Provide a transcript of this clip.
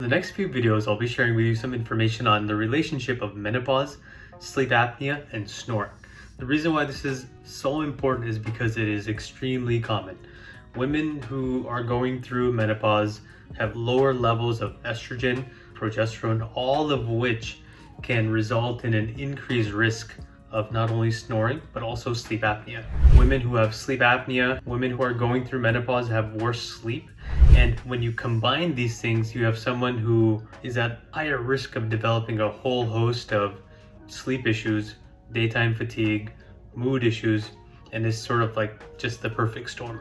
In the next few videos, I'll be sharing with you some information on the relationship of menopause, sleep apnea, and snoring. The reason why this is so important is because it is extremely common. Women who are going through menopause have lower levels of estrogen, progesterone, all of which can result in an increased risk of not only snoring, but also sleep apnea. Women who have sleep apnea, women who are going through menopause have worse sleep. And when you combine these things, you have someone who is at higher risk of developing a whole host of sleep issues, daytime fatigue, mood issues, and is sort of like just the perfect storm.